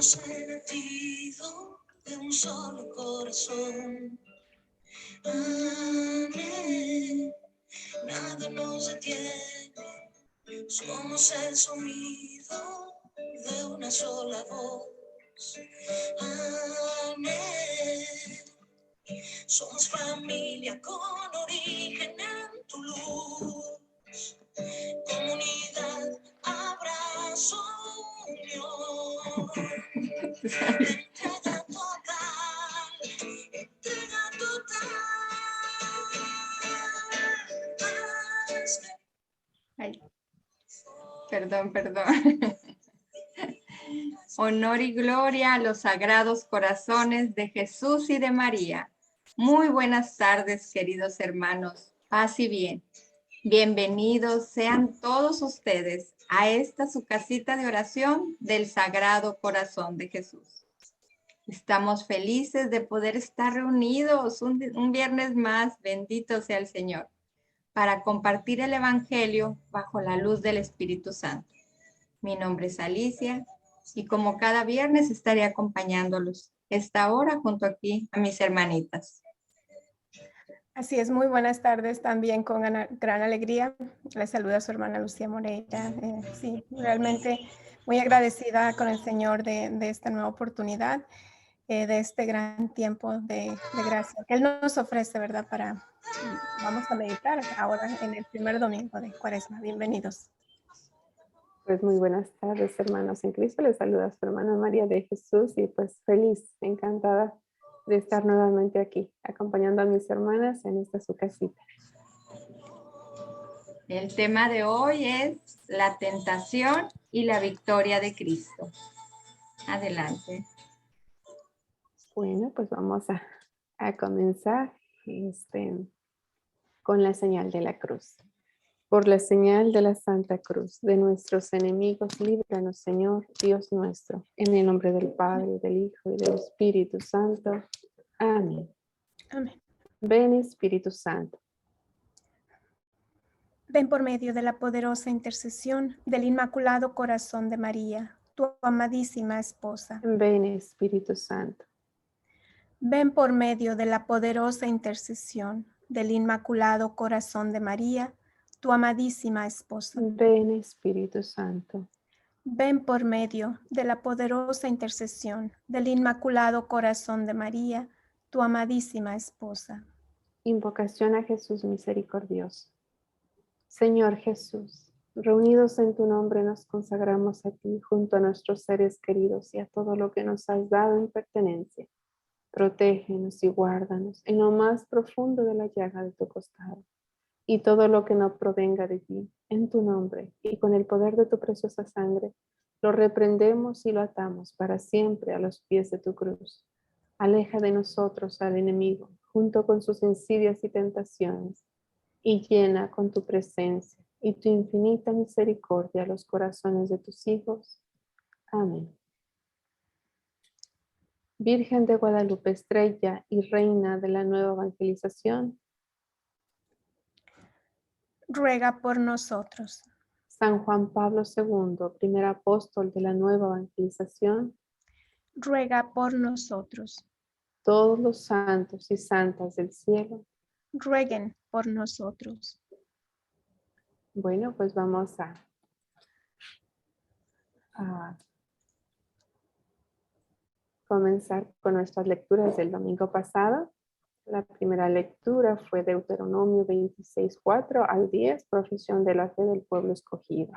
Somos el latido de un solo corazón. Amén. Nada nos detiene. Somos el sonido de una sola voz. Amén. Somos familia con origen en tu luz. Comunidad, abrazo, unión. Entrega total, entrega total. Ay, perdón. Honor y gloria a los sagrados corazones de Jesús y de María. Muy buenas tardes, queridos hermanos. Paz y bien. Bienvenidos sean todos ustedes a esta su casita de oración del Sagrado Corazón de Jesús. Estamos felices de poder estar reunidos un viernes más, bendito sea el Señor, para compartir el Evangelio bajo la luz del Espíritu Santo. Mi nombre es Alicia y como cada viernes estaré acompañándolos esta hora junto aquí a mis hermanitas. Así es, muy buenas tardes también con gran alegría. Les saluda su hermana Lucía Moreira. Sí, realmente muy agradecida con el Señor de esta nueva oportunidad, de este gran tiempo de gracia que Él nos ofrece, ¿verdad? Vamos a meditar ahora en el primer domingo de Cuaresma. Bienvenidos. Pues muy buenas tardes, hermanos en Cristo. Les saluda su hermana María de Jesús y pues feliz, encantada de estar nuevamente aquí, acompañando a mis hermanas en esta su casita. El tema de hoy es la tentación y la victoria de Cristo. Adelante. Bueno, pues vamos a comenzar con la señal de la cruz. Por la señal de la Santa Cruz, de nuestros enemigos, líbranos, Señor, Dios nuestro, en el nombre del Padre, del Hijo y del Espíritu Santo. Amén. Amén. Ven, Espíritu Santo. Ven por medio de la poderosa intercesión del Inmaculado Corazón de María, tu amadísima esposa. Ven, Espíritu Santo. Ven por medio de la poderosa intercesión del Inmaculado Corazón de María, tu amadísima esposa. Ven, Espíritu Santo. Ven por medio de la poderosa intercesión del Inmaculado Corazón de María, tu amadísima esposa. Invocación a Jesús misericordioso. Señor Jesús, reunidos en tu nombre nos consagramos a ti junto a nuestros seres queridos y a todo lo que nos has dado en pertenencia. Protégenos y guárdanos en lo más profundo de la llaga de tu costado. Y todo lo que no provenga de ti, en tu nombre y con el poder de tu preciosa sangre, lo reprendemos y lo atamos para siempre a los pies de tu cruz. Aleja de nosotros al enemigo, junto con sus insidias y tentaciones, y llena con tu presencia y tu infinita misericordia los corazones de tus hijos. Amén. Virgen de Guadalupe, estrella y reina de la nueva evangelización, Ruega por nosotros. San Juan Pablo II, primer apóstol de la nueva evangelización, Ruega por nosotros. todos los santos y santas del cielo. Rueguen por nosotros. Bueno, pues vamos a comenzar con nuestras lecturas del domingo pasado. La primera lectura fue Deuteronomio 26, 4 al 10, profesión de la fe del pueblo escogido.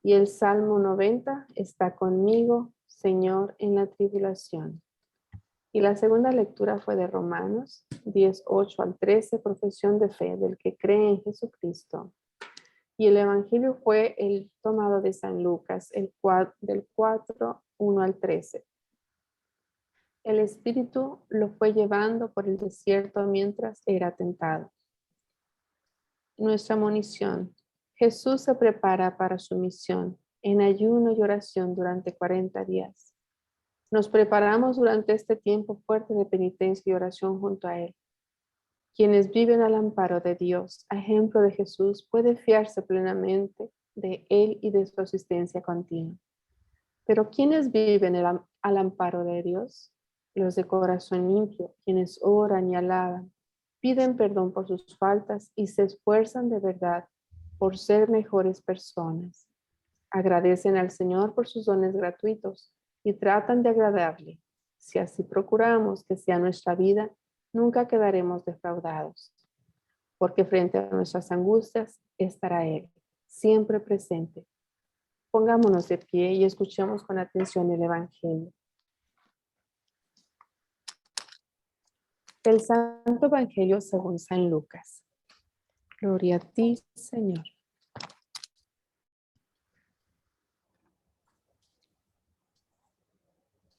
Y el Salmo 90, está conmigo, Señor, en la tribulación. Y la segunda lectura fue de Romanos 10, 8 al 13, profesión de fe del que cree en Jesucristo. Y el Evangelio fue el tomado de San Lucas, del 4, 1 al 13. El Espíritu lo fue llevando por el desierto mientras era tentado. Nuestra monición. Jesús se prepara para su misión en ayuno y oración durante 40 días. Nos preparamos durante este tiempo fuerte de penitencia y oración junto a Él. Quienes viven al amparo de Dios, a ejemplo de Jesús, puede fiarse plenamente de Él y de su asistencia continua. Pero ¿quiénes viven al amparo de Dios? Los de corazón limpio, quienes oran y alaban, piden perdón por sus faltas y se esfuerzan de verdad por ser mejores personas. Agradecen al Señor por sus dones gratuitos y tratan de agradarle. Si así procuramos que sea nuestra vida, nunca quedaremos defraudados, porque frente a nuestras angustias estará Él, siempre presente. Pongámonos de pie y escuchemos con atención el Evangelio. El Santo Evangelio según San Lucas. Gloria a ti, Señor.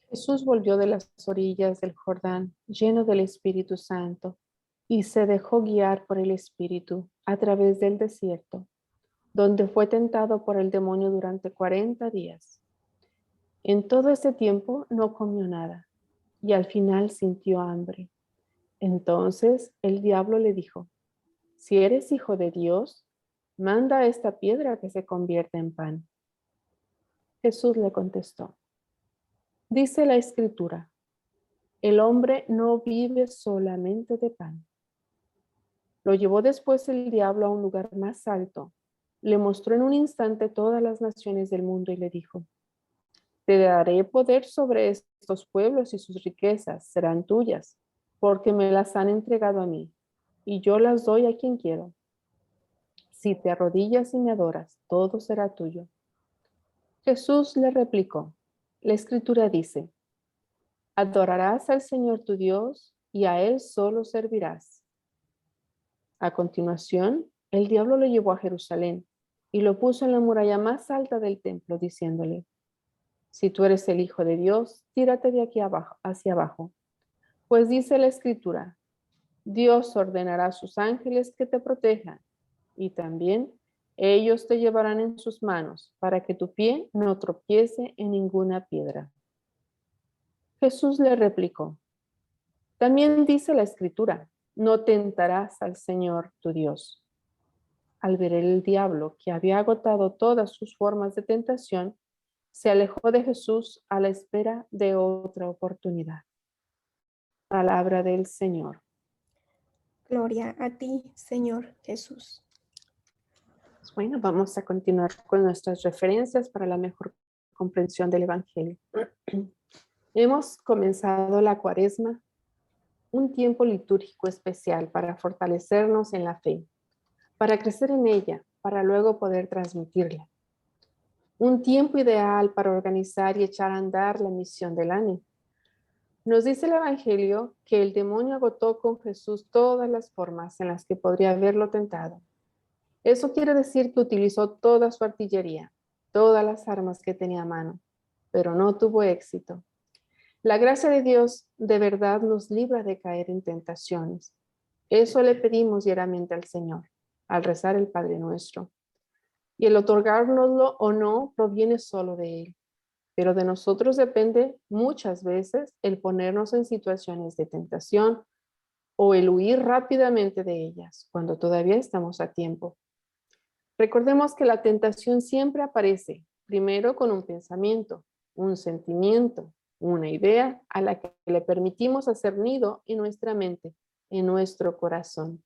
Jesús volvió de las orillas del Jordán, lleno del Espíritu Santo, y se dejó guiar por el Espíritu a través del desierto, donde fue tentado por el demonio durante 40 días. En todo ese tiempo no comió nada, y al final sintió hambre. Entonces el diablo le dijo: si eres hijo de Dios, manda a esta piedra que se convierta en pan. Jesús le contestó: dice la Escritura, el hombre no vive solamente de pan. Lo llevó después el diablo a un lugar más alto, le mostró en un instante todas las naciones del mundo y le dijo: te daré poder sobre estos pueblos y sus riquezas serán tuyas, porque me las han entregado a mí, y yo las doy a quien quiero. Si te arrodillas y me adoras, todo será tuyo. Jesús le replicó: la Escritura dice, adorarás al Señor tu Dios y a Él solo servirás. A continuación, el diablo lo llevó a Jerusalén y lo puso en la muralla más alta del templo, diciéndole: si tú eres el Hijo de Dios, tírate de aquí abajo, hacia abajo. Pues dice la Escritura, Dios ordenará a sus ángeles que te protejan, y también ellos te llevarán en sus manos para que tu pie no tropiece en ninguna piedra. Jesús le replicó: también dice la Escritura, no tentarás al Señor tu Dios. Al ver el diablo que había agotado todas sus formas de tentación, se alejó de Jesús a la espera de otra oportunidad. Palabra del Señor. Gloria a ti, Señor Jesús. Bueno, vamos a continuar con nuestras referencias para la mejor comprensión del Evangelio. Hemos comenzado la Cuaresma, un tiempo litúrgico especial para fortalecernos en la fe, para crecer en ella, para luego poder transmitirla. Un tiempo ideal para organizar y echar a andar la misión del año. Nos dice el Evangelio que el demonio agotó con Jesús todas las formas en las que podría haberlo tentado. Eso quiere decir que utilizó toda su artillería, todas las armas que tenía a mano, pero no tuvo éxito. La gracia de Dios de verdad nos libra de caer en tentaciones. Eso le pedimos diariamente al Señor, al rezar el Padre Nuestro. Y el otorgárnoslo o no proviene solo de Él, pero de nosotros depende muchas veces el ponernos en situaciones de tentación o el huir rápidamente de ellas cuando todavía estamos a tiempo. Recordemos que la tentación siempre aparece primero con un pensamiento, un sentimiento, una idea a la que le permitimos hacer nido en nuestra mente, en nuestro corazón.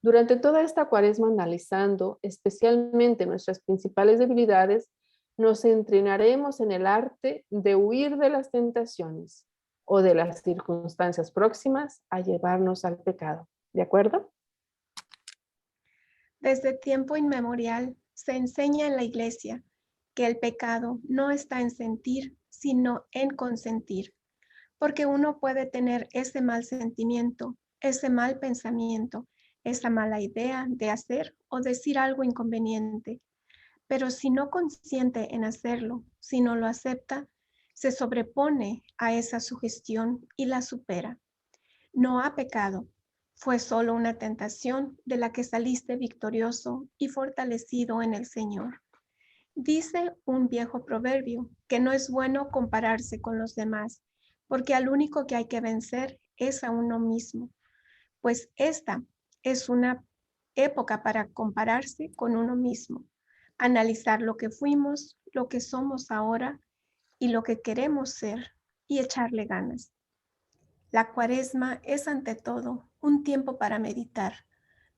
Durante toda esta Cuaresma, analizando especialmente nuestras principales debilidades, nos entrenaremos en el arte de huir de las tentaciones o de las circunstancias próximas a llevarnos al pecado. ¿De acuerdo? Desde tiempo inmemorial se enseña en la Iglesia que el pecado no está en sentir, sino en consentir, porque uno puede tener ese mal sentimiento, ese mal pensamiento, esa mala idea de hacer o decir algo inconveniente, pero si no consiente en hacerlo, si no lo acepta, se sobrepone a esa sugestión y la supera. No ha pecado, fue solo una tentación de la que saliste victorioso y fortalecido en el Señor. Dice un viejo proverbio que no es bueno compararse con los demás, porque al único que hay que vencer es a uno mismo, pues esta es una época para compararse con uno mismo, analizar lo que fuimos, lo que somos ahora y lo que queremos ser y echarle ganas. La Cuaresma es ante todo un tiempo para meditar,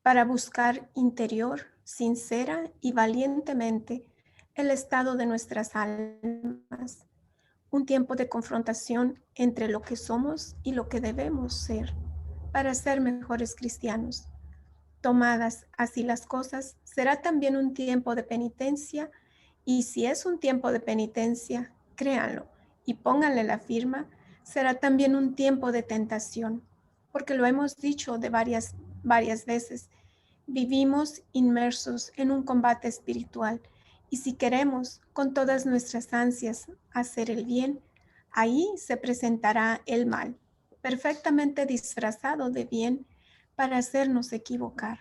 para buscar interior, sincera y valientemente el estado de nuestras almas. Un tiempo de confrontación entre lo que somos y lo que debemos ser para ser mejores cristianos. Tomadas así las cosas, será también un tiempo de penitencia, y si es un tiempo de penitencia, créanlo y pónganle la firma, será también un tiempo de tentación, porque lo hemos dicho de varias veces, vivimos inmersos en un combate espiritual, y si queremos con todas nuestras ansias hacer el bien, ahí se presentará el mal, perfectamente disfrazado de bien para hacernos equivocar.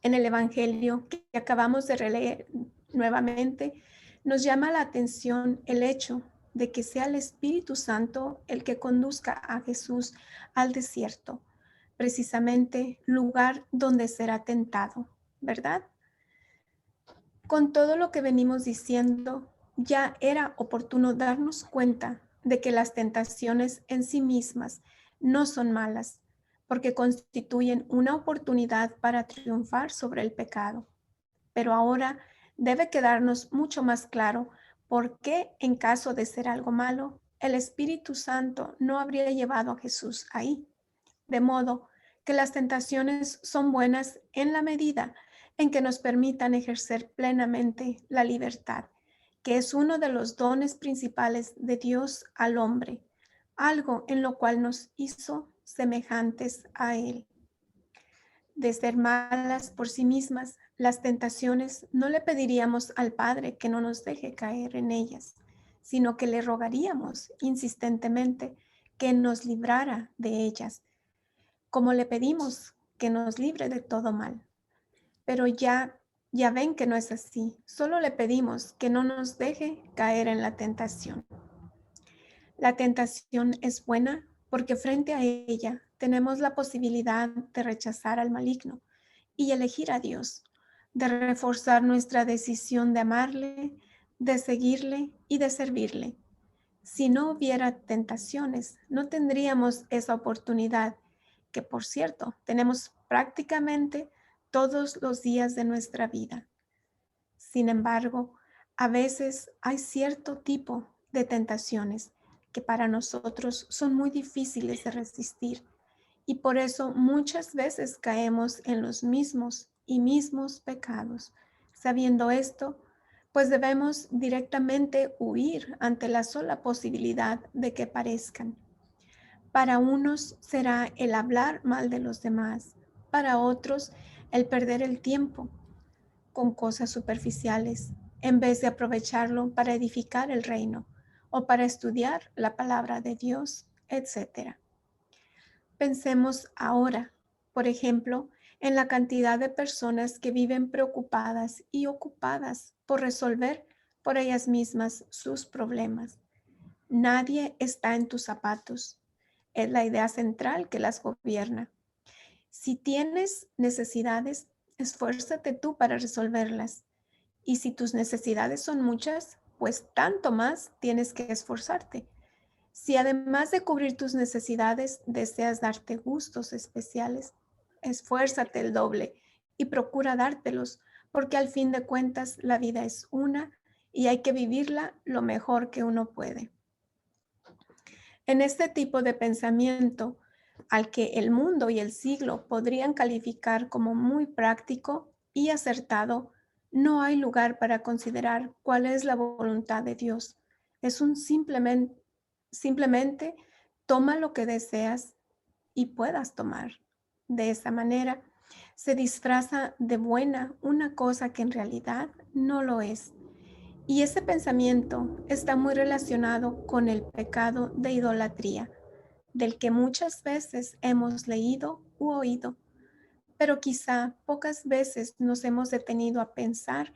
En el Evangelio que acabamos de releer nuevamente, nos llama la atención el hecho de que sea el Espíritu Santo el que conduzca a Jesús al desierto, precisamente lugar donde será tentado, ¿verdad? Con todo lo que venimos diciendo, ya era oportuno darnos cuenta de que las tentaciones en sí mismas no son malas, porque constituyen una oportunidad para triunfar sobre el pecado. Pero ahora debe quedarnos mucho más claro por qué, en caso de ser algo malo, el Espíritu Santo no habría llevado a Jesús ahí. De modo que las tentaciones son buenas en la medida en que nos permitan ejercer plenamente la libertad, que es uno de los dones principales de Dios al hombre, algo en lo cual nos hizo semejantes a Él. De ser malas por sí mismas, las tentaciones no le pediríamos al Padre que no nos deje caer en ellas, sino que le rogaríamos insistentemente que nos librara de ellas, como le pedimos que nos libre de todo mal. Pero ya ven que no es así. Solo le pedimos que no nos deje caer en la tentación. La tentación es buena porque frente a ella tenemos la posibilidad de rechazar al maligno y elegir a Dios, de reforzar nuestra decisión de amarle, de seguirle y de servirle. Si no hubiera tentaciones, no tendríamos esa oportunidad, que por cierto, tenemos prácticamente todos los días de nuestra vida. Sin embargo, a veces hay cierto tipo de tentaciones que para nosotros son muy difíciles de resistir, y por eso muchas veces caemos en los mismos pecados. Sabiendo esto, pues debemos directamente huir ante la sola posibilidad de que parezcan. Para unos será el hablar mal de los demás, para otros el perder el tiempo con cosas superficiales, en vez de aprovecharlo para edificar el reino o para estudiar la palabra de Dios, etc. Pensemos ahora, por ejemplo, en la cantidad de personas que viven preocupadas y ocupadas por resolver por ellas mismas sus problemas. Nadie está en tus zapatos. Es la idea central que las gobierna. Si tienes necesidades, esfuérzate tú para resolverlas. Y si tus necesidades son muchas, pues tanto más tienes que esforzarte. Si además de cubrir tus necesidades deseas darte gustos especiales, esfuérzate el doble y procura dártelos, porque al fin de cuentas la vida es una y hay que vivirla lo mejor que uno puede. En este tipo de pensamiento, al que el mundo y el siglo podrían calificar como muy práctico y acertado, no hay lugar para considerar cuál es la voluntad de Dios. Es un simplemente toma lo que deseas y puedas tomar. De esa manera se disfraza de buena una cosa que en realidad no lo es. Y ese pensamiento está muy relacionado con el pecado de idolatría, del que muchas veces hemos leído u oído, pero quizá pocas veces nos hemos detenido a pensar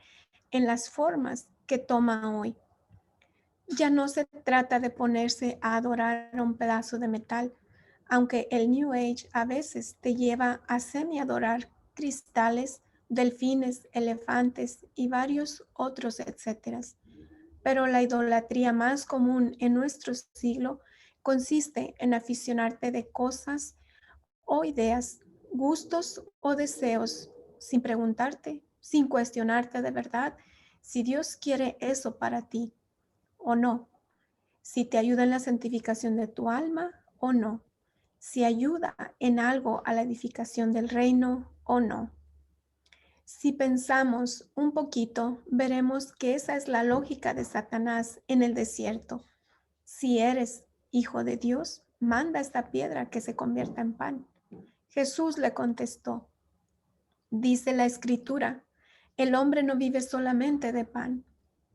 en las formas que toma hoy. Ya no se trata de ponerse a adorar a un pedazo de metal, aunque el New Age a veces te lleva a semi-adorar cristales, delfines, elefantes y varios otros etcétera. pero la idolatría más común en nuestro siglo consiste en aficionarte de cosas o ideas, gustos o deseos, sin preguntarte, sin cuestionarte de verdad si Dios quiere eso para ti o no, si te ayuda en la santificación de tu alma o no, si ayuda en algo a la edificación del reino o no. Si pensamos un poquito, veremos que esa es la lógica de Satanás en el desierto. Si eres hijo de Dios, manda esta piedra que se convierta en pan. Jesús le contestó, dice la Escritura, el hombre no vive solamente de pan.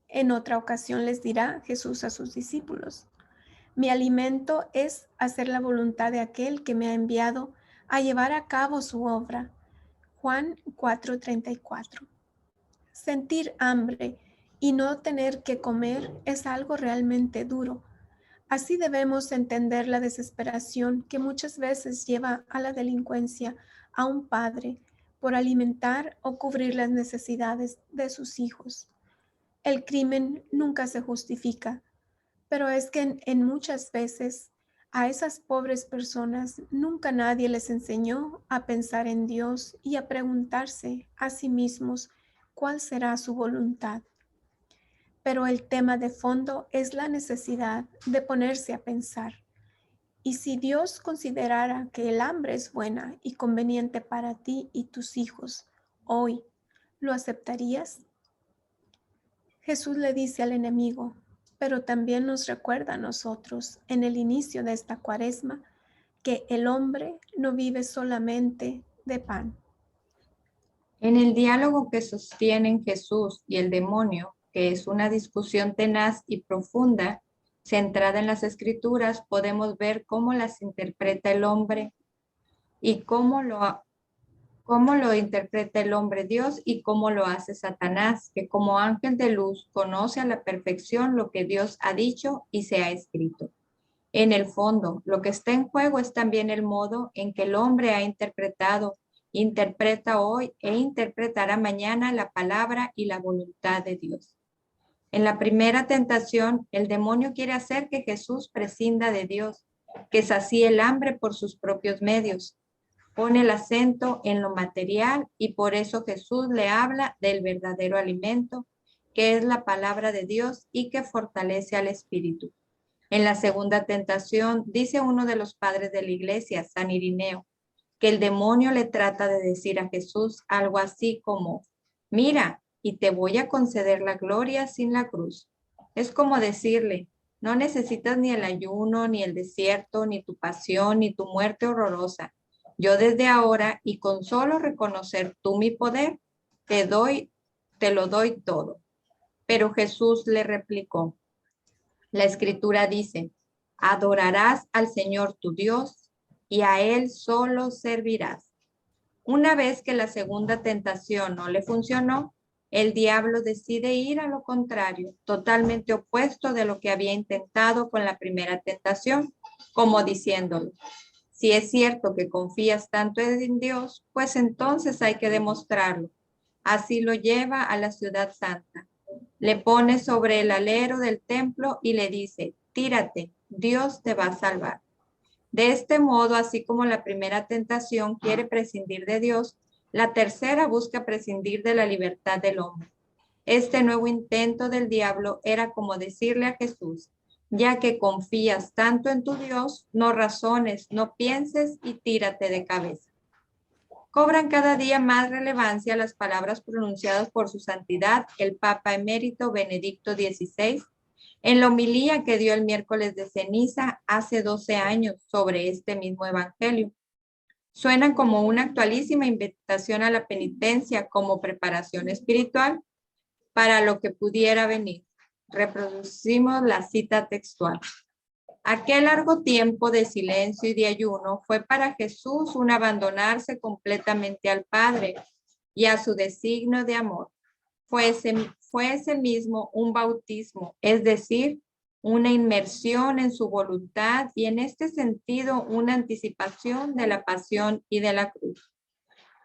En otra ocasión les dirá Jesús a sus discípulos, mi alimento es hacer la voluntad de aquel que me ha enviado a llevar a cabo su obra. Juan 4:34. Sentir hambre y no tener que comer es algo realmente duro. Así debemos entender la desesperación que muchas veces lleva a la delincuencia a un padre por alimentar o cubrir las necesidades de sus hijos. El crimen nunca se justifica, pero es que en muchas veces a esas pobres personas nunca nadie les enseñó a pensar en Dios y a preguntarse a sí mismos cuál será su voluntad. Pero el tema de fondo es la necesidad de ponerse a pensar. Y si Dios considerara que el hambre es buena y conveniente para ti y tus hijos hoy, ¿lo aceptarías? Jesús le dice al enemigo, pero también nos recuerda a nosotros en el inicio de esta cuaresma que el hombre no vive solamente de pan. En el diálogo que sostienen Jesús y el demonio, que es una discusión tenaz y profunda, centrada en las Escrituras, podemos ver cómo las interpreta el hombre y cómo lo interpreta el hombre Dios y cómo lo hace Satanás, que como ángel de luz conoce a la perfección lo que Dios ha dicho y se ha escrito. En el fondo, lo que está en juego es también el modo en que el hombre ha interpretado, interpreta hoy e interpretará mañana la palabra y la voluntad de Dios. En la primera tentación, el demonio quiere hacer que Jesús prescinda de Dios, que sacie el hambre por sus propios medios. Pone el acento en lo material y por eso Jesús le habla del verdadero alimento, que es la palabra de Dios y que fortalece al espíritu. En la segunda tentación, dice uno de los padres de la iglesia, San Irineo, que el demonio le trata de decir a Jesús algo así como, mira, y te voy a conceder la gloria sin la cruz. Es como decirle, no necesitas ni el ayuno, ni el desierto, ni tu pasión, ni tu muerte horrorosa. Yo desde ahora y con solo reconocer tú mi poder, te lo doy todo. Pero Jesús le replicó, la Escritura dice, adorarás al Señor tu Dios y a Él solo servirás. Una vez que la segunda tentación no le funcionó, el diablo decide ir a lo contrario, totalmente opuesto de lo que había intentado con la primera tentación, como diciéndole, si es cierto que confías tanto en Dios, pues entonces hay que demostrarlo. Así lo lleva a la ciudad santa. Le pone sobre el alero del templo y le dice, tírate, Dios te va a salvar. De este modo, así como la primera tentación quiere prescindir de Dios, la tercera busca prescindir de la libertad del hombre. Este nuevo intento del diablo era como decirle a Jesús, ya que confías tanto en tu Dios, no razones, no pienses y tírate de cabeza. Cobran cada día más relevancia las palabras pronunciadas por su santidad, el Papa emérito Benedicto XVI, en la homilía que dio el miércoles de ceniza hace 12 años sobre este mismo evangelio. Suenan como una actualísima invitación a la penitencia como preparación espiritual para lo que pudiera venir. Reproducimos la cita textual. Aquel largo tiempo de silencio y de ayuno fue para Jesús un abandonarse completamente al Padre y a su designio de amor. Fue ese mismo un bautismo, es decir, una inmersión en su voluntad y en este sentido una anticipación de la pasión y de la cruz.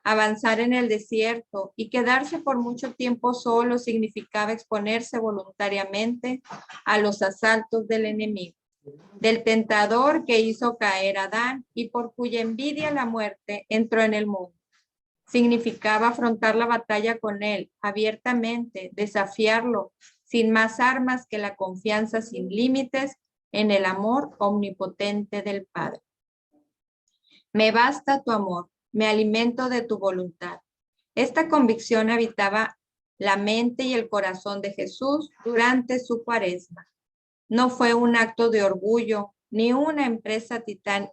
Avanzar en el desierto y quedarse por mucho tiempo solo significaba exponerse voluntariamente a los asaltos del enemigo, del tentador que hizo caer a Adán y por cuya envidia la muerte entró en el mundo. Significaba afrontar la batalla con él abiertamente, desafiarlo sin más armas que la confianza sin límites en el amor omnipotente del Padre. Me basta tu amor, me alimento de tu voluntad. Esta convicción habitaba la mente y el corazón de Jesús durante su cuaresma. No fue un acto de orgullo, ni una empresa titánica,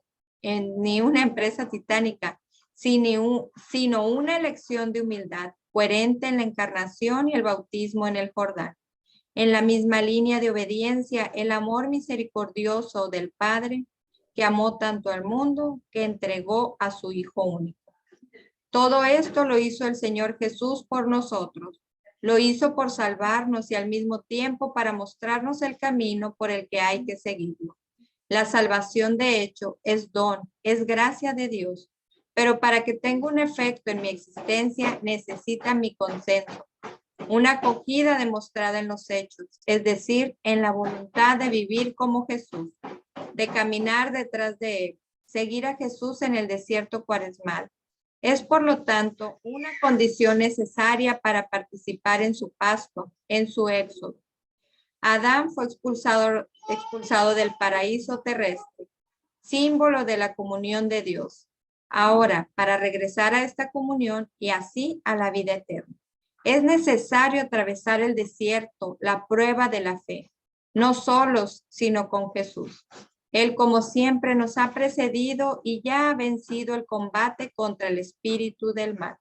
sino una elección de humildad, coherente en la encarnación y el bautismo en el Jordán. En la misma línea de obediencia, el amor misericordioso del Padre, que amó tanto al mundo, que entregó a su Hijo único. Todo esto lo hizo el Señor Jesús por nosotros. Lo hizo por salvarnos y al mismo tiempo para mostrarnos el camino por el que hay que seguirlo. La salvación, de hecho, es don, es gracia de Dios, pero para que tenga un efecto en mi existencia necesita mi consenso, una acogida demostrada en los hechos, es decir, en la voluntad de vivir como Jesús, de caminar detrás de él, seguir a Jesús en el desierto cuaresmal. Es, por lo tanto, una condición necesaria para participar en su Pascua, en su éxodo. Adán fue expulsado del paraíso terrestre, símbolo de la comunión de Dios. Ahora, para regresar a esta comunión y así a la vida eterna, es necesario atravesar el desierto, la prueba de la fe, no solos, sino con Jesús. Él, como siempre, nos ha precedido y ya ha vencido el combate contra el espíritu del mal.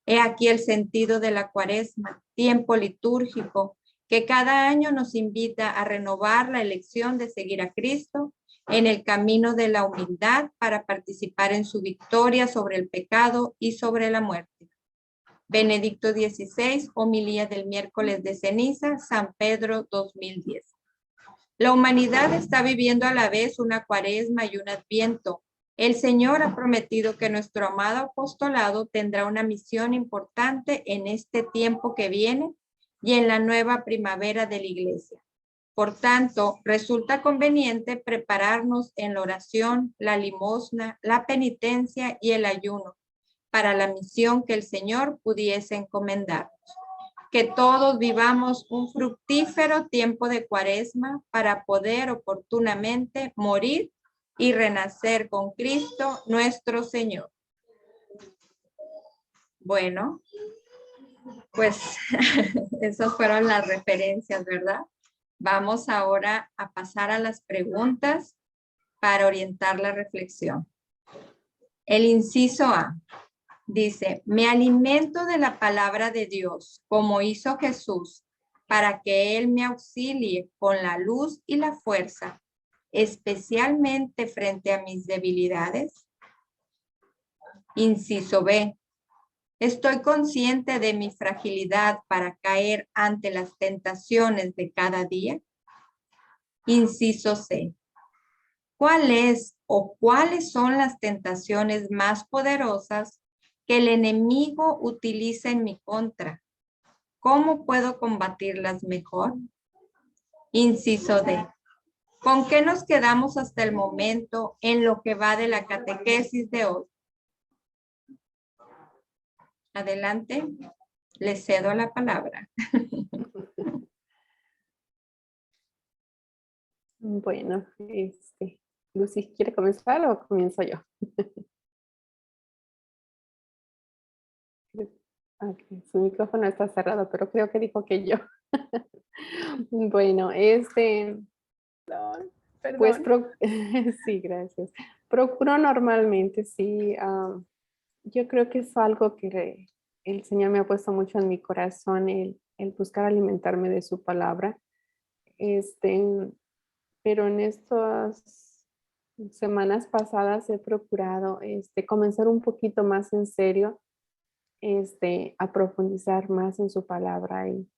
He aquí el sentido de la cuaresma, tiempo litúrgico, que cada año nos invita a renovar la elección de seguir a Cristo en el camino de la humildad para participar en su victoria sobre el pecado y sobre la muerte. Benedicto XVI, homilía del miércoles de ceniza, San Pedro 2010. La humanidad está viviendo a la vez una cuaresma y un adviento. El Señor ha prometido que nuestro amado apostolado tendrá una misión importante en este tiempo que viene y en la nueva primavera de la Iglesia. Por tanto, resulta conveniente prepararnos en la oración, la limosna, la penitencia y el ayuno para la misión que el Señor pudiese encomendarnos. Que todos vivamos un fructífero tiempo de cuaresma para poder oportunamente morir y renacer con Cristo nuestro Señor. Bueno, pues esas fueron las referencias, ¿verdad? Vamos ahora a pasar a las preguntas para orientar la reflexión. El inciso A. Dice, me alimento de la palabra de Dios, como hizo Jesús, para que Él me auxilie con la luz y la fuerza, especialmente frente a mis debilidades. Inciso B, estoy consciente de mi fragilidad para caer ante las tentaciones de cada día. Inciso C, ¿cuál es o cuáles son las tentaciones más poderosas que el enemigo utiliza en mi contra? ¿Cómo puedo combatirlas mejor? Inciso D. ¿Con qué nos quedamos hasta el momento en lo que va de la catequesis de hoy? Adelante, le cedo la palabra. Bueno, Lucy, ¿quiere comenzar o comienzo yo? Okay, su micrófono está cerrado, pero creo que dijo que yo. Bueno, Perdón. pues sí, gracias. Procuro normalmente, sí. Yo creo que es algo que el Señor me ha puesto mucho en mi corazón, el buscar alimentarme de su palabra. Pero en estas semanas pasadas he procurado comenzar un poquito más en serio, a profundizar más en su palabra y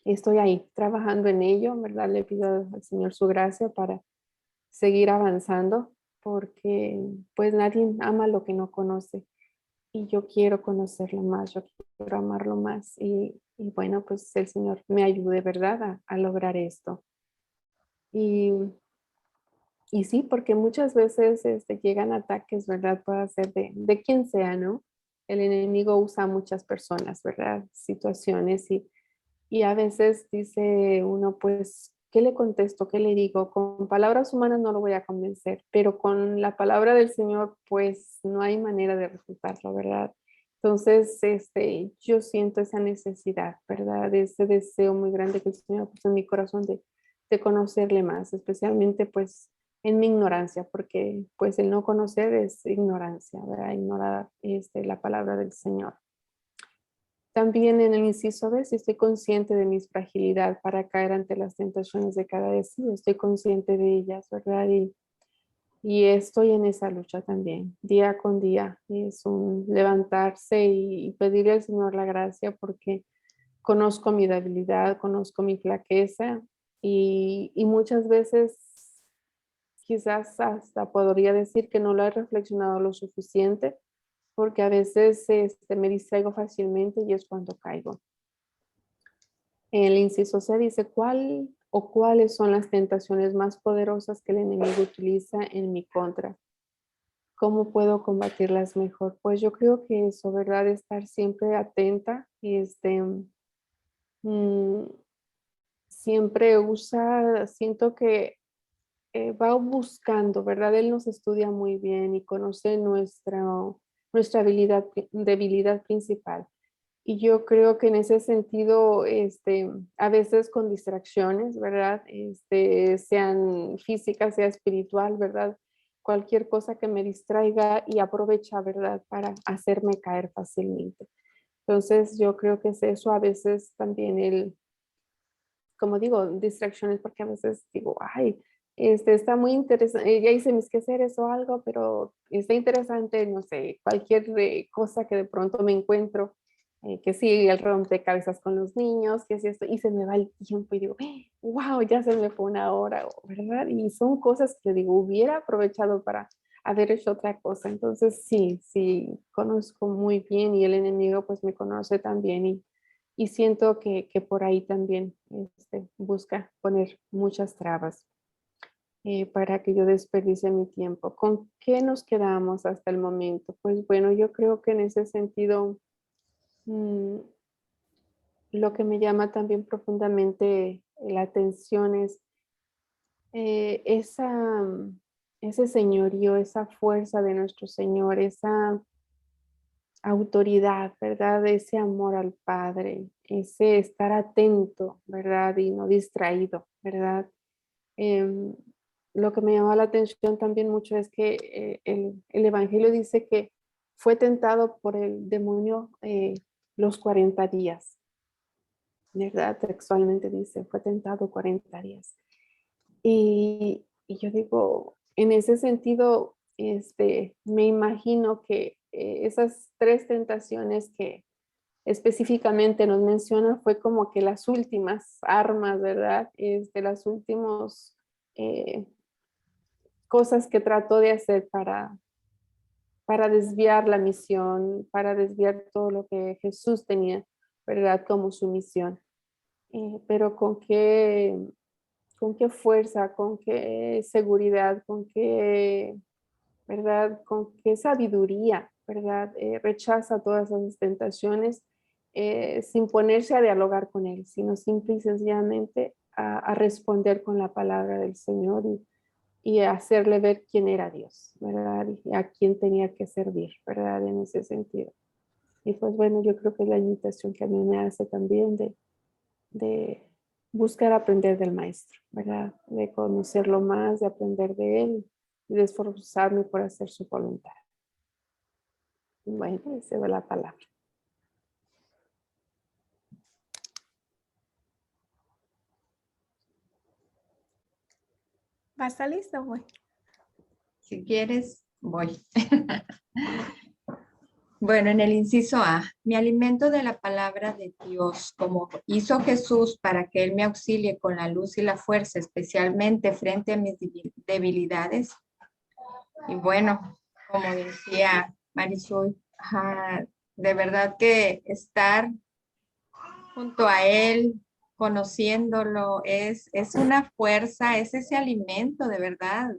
estoy ahí trabajando en ello, ¿verdad? Le pido al Señor su gracia para seguir avanzando porque pues nadie ama lo que no conoce yo quiero conocerlo más, yo quiero amarlo más. Y bueno, pues el Señor me ayude, ¿verdad? A lograr esto. Y, y sí, porque muchas veces llegan ataques, ¿verdad? Puede ser de quien sea, ¿no? El enemigo usa a muchas personas, ¿verdad? Situaciones y a veces dice uno, pues, ¿qué le contesto? ¿Qué le digo? Con palabras humanas no lo voy a convencer, pero con la palabra del Señor, pues, no hay manera de refutarlo, ¿verdad? Entonces, yo siento esa necesidad, ¿verdad? Ese deseo muy grande que el Señor puso en mi corazón de conocerle más, especialmente, pues, en mi ignorancia, porque, pues, el no conocer es ignorancia, ¿verdad? Ignorar, la palabra del Señor. También en el inciso B, si estoy consciente de mi fragilidad para caer ante las tentaciones de cada día, sí, estoy consciente de ellas, ¿verdad? Y estoy en esa lucha también, día con día. Es un levantarse y pedirle al Señor la gracia porque conozco mi debilidad, conozco mi flaqueza y muchas veces quizás hasta podría decir que no lo he reflexionado lo suficiente porque a veces me distraigo fácilmente y es cuando caigo. El inciso C dice, ¿cuál o cuáles son las tentaciones más poderosas que el enemigo utiliza en mi contra? ¿Cómo puedo combatirlas mejor? Pues yo creo que eso, ¿verdad? Estar siempre atenta y mm, siempre siento que va buscando, ¿verdad? Él nos estudia muy bien y conoce nuestra debilidad principal. Y yo creo que en ese sentido, a veces con distracciones, ¿verdad? Sean físicas, sea espiritual, ¿verdad? Cualquier cosa que me distraiga y aprovecha, ¿verdad? Para hacerme caer fácilmente. Entonces, yo creo que es eso a veces también como digo, distracciones, porque a veces digo, ay, está muy interesante, ya hice mis quehaceres o algo, pero está interesante, no sé, cualquier cosa que de pronto me encuentro, que sí, el rompecabezas con los niños, que sí esto, y se me va el tiempo y digo, wow, ya se me fue una hora, ¿verdad? Y son cosas que digo, hubiera aprovechado para haber hecho otra cosa. Entonces, sí, conozco muy bien y el enemigo pues me conoce también y siento que por ahí también busca poner muchas trabas para que yo desperdicie mi tiempo. ¿Con qué nos quedamos hasta el momento? Pues bueno, yo creo que en ese sentido, mm, lo que me llama también profundamente la atención es ese señorío, esa fuerza de nuestro Señor, esa autoridad, ¿verdad? Ese amor al Padre, ese estar atento, ¿verdad? Y no distraído, ¿verdad? Em, lo que me llama la atención también mucho es que el Evangelio dice que fue tentado por el demonio los 40 días, ¿verdad? Textualmente dice, fue tentado 40 días. Y yo digo, en ese sentido, me imagino que esas tres tentaciones que específicamente nos menciona fue como que las últimas armas, ¿verdad? Las últimas cosas que trató de hacer para desviar la misión, para desviar todo lo que Jesús tenía, ¿verdad? Como su misión. Pero con qué fuerza, con qué seguridad, con qué, ¿verdad? Con qué sabiduría, ¿verdad? Rechaza todas esas tentaciones sin ponerse a dialogar con él, sino simple y sencillamente a responder con la palabra del Señor y a hacerle ver quién era Dios, ¿verdad? Y a quién tenía que servir, ¿verdad? En ese sentido. Y pues bueno, yo creo que es la invitación que a mí me hace también de buscar aprender del maestro, ¿verdad? De conocerlo más, de aprender de él y de esforzarme por hacer su voluntad. Bueno, esa es la palabra. ¿Va a estar listo, güey? Si quieres, voy. Bueno, en el inciso A, me alimento de la palabra de Dios, como hizo Jesús para que Él me auxilie con la luz y la fuerza, especialmente frente a mis debilidades. Y bueno, como decía Marisol, de verdad que estar junto a Él, conociéndolo, es una fuerza, es ese alimento de verdad.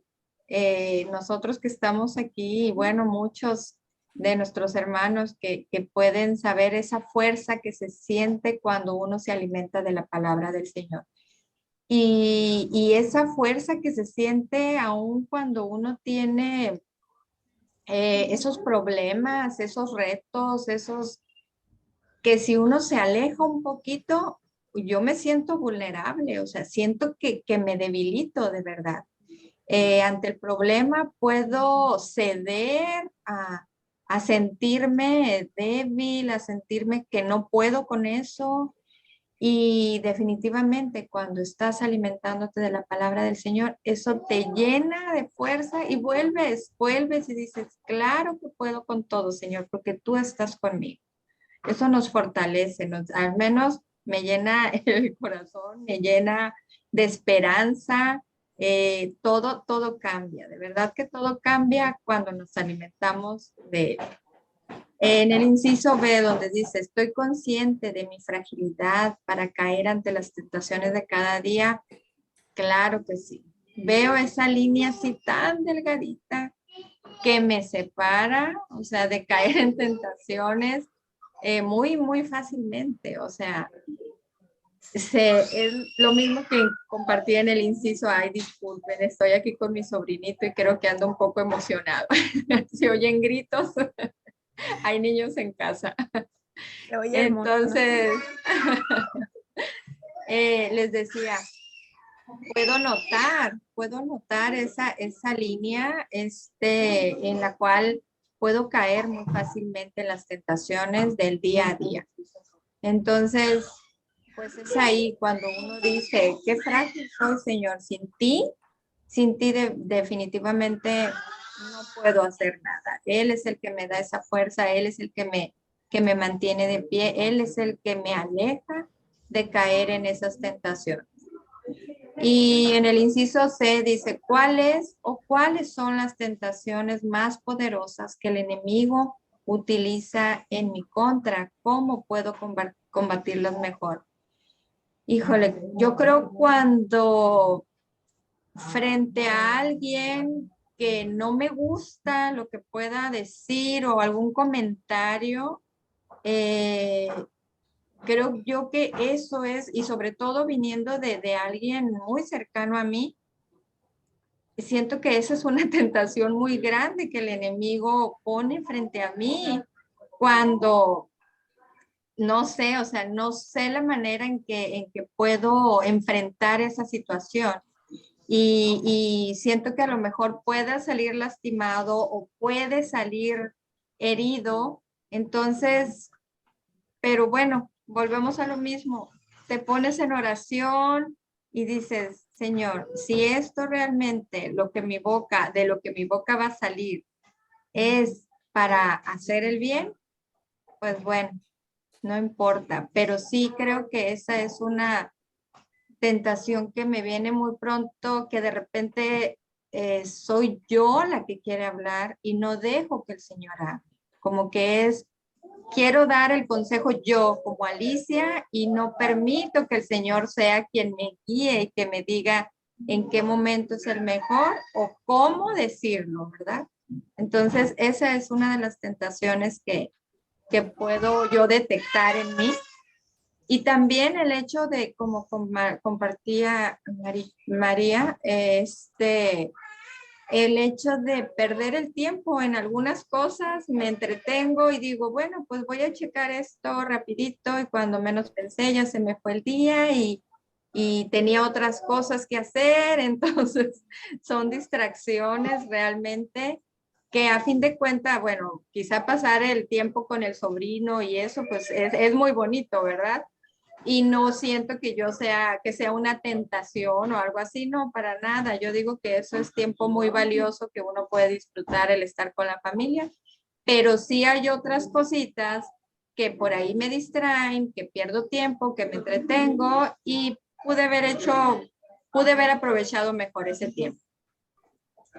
Nosotros que estamos aquí, y bueno, muchos de nuestros hermanos que pueden saber esa fuerza que se siente cuando uno se alimenta de la palabra del Señor. Y esa fuerza que se siente aún cuando uno tiene esos problemas, esos retos, esos que si uno se aleja un poquito, yo me siento vulnerable, o sea, siento que me debilito de verdad. Ante el problema puedo ceder a sentirme débil, a sentirme que no puedo con eso. Y definitivamente cuando estás alimentándote de la palabra del Señor, eso te llena de fuerza y vuelves y dices, claro que puedo con todo, Señor, porque tú estás conmigo. Eso nos fortalece, al menos me llena el corazón, me llena de esperanza, todo cambia, de verdad que todo cambia cuando nos alimentamos de él. En el inciso B, donde dice, estoy consciente de mi fragilidad para caer ante las tentaciones de cada día, claro que sí. Veo esa línea así tan delgadita que me separa, o sea, de caer en tentaciones muy fácilmente. O sea, es lo mismo que compartí en el inciso. Ay, disculpen, estoy aquí con mi sobrinito y creo que ando un poco emocionado. Si oyen gritos, hay niños en casa. Se oye hermoso, ¿no? Entonces, les decía, puedo notar esa línea en la cual puedo caer muy fácilmente en las tentaciones del día a día. Entonces, pues es ahí cuando uno dice, qué frágil soy, Señor, sin ti definitivamente no puedo hacer nada. Él es el que me da esa fuerza, Él es el que me mantiene de pie, Él es el que me aleja de caer en esas tentaciones. Y en el inciso C dice, ¿cuáles son las tentaciones más poderosas que el enemigo utiliza en mi contra? ¿Cómo puedo combatirlas mejor? Híjole, yo creo cuando frente a alguien que no me gusta lo que pueda decir o algún comentario, creo yo que eso es, y sobre todo viniendo de alguien muy cercano a mí, siento que esa es una tentación muy grande que el enemigo pone frente a mí cuando no sé, o sea, no sé la manera en que puedo enfrentar esa situación. Y siento que a lo mejor pueda salir lastimado o puede salir herido. Entonces, pero bueno, volvemos a lo mismo. Te pones en oración y dices, Señor, si esto realmente de lo que mi boca va a salir es para hacer el bien, pues bueno, no importa. Pero sí creo que esa es una tentación que me viene muy pronto, que de repente soy yo la que quiere hablar y no dejo que el Señor hable. Como que quiero dar el consejo yo como Alicia y no permito que el Señor sea quien me guíe y que me diga en qué momento es el mejor o cómo decirlo, ¿verdad? Entonces, esa es una de las tentaciones que puedo yo detectar en mí. Y también el hecho de, como compartía María, el hecho de perder el tiempo en algunas cosas, me entretengo y digo, bueno, pues voy a checar esto rapidito y cuando menos pensé ya se me fue el día y tenía otras cosas que hacer, entonces son distracciones realmente que a fin de cuentas, bueno, quizá pasar el tiempo con el sobrino y eso, pues es muy bonito, ¿verdad? Y no siento que sea una tentación o algo así, no, para nada. Yo digo que eso es tiempo muy valioso que uno puede disfrutar el estar con la familia, pero sí hay otras cositas que por ahí me distraen, que pierdo tiempo, que me entretengo y pude haber aprovechado mejor ese tiempo.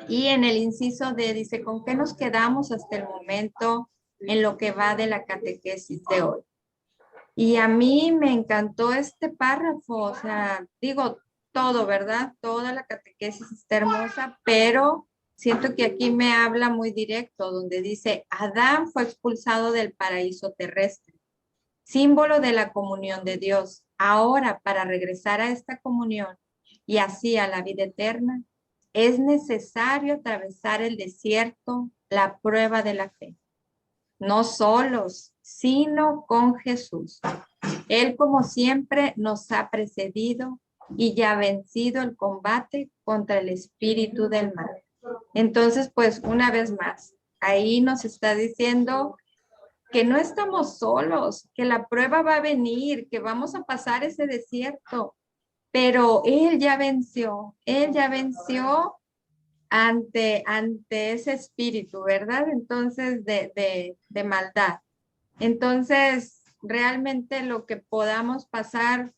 Y en el inciso D dice, ¿con qué nos quedamos hasta el momento? en lo que va de la catequesis de hoy. Y a mí me encantó este párrafo, o sea, digo todo, ¿verdad? Toda la catequesis está hermosa, pero siento que aquí me habla muy directo, donde dice, Adán fue expulsado del paraíso terrestre, símbolo de la comunión de Dios. Ahora, para regresar a esta comunión y así a la vida eterna, es necesario atravesar el desierto, la prueba de la fe. No solos, sino con Jesús. Él, como siempre, nos ha precedido y ya ha vencido el combate contra el espíritu del mal. Entonces, pues, una vez más, ahí nos está diciendo que no estamos solos, que la prueba va a venir, que vamos a pasar ese desierto, pero Él ya venció ante ese espíritu, ¿verdad? Entonces, de maldad. Entonces, realmente lo que podamos pasar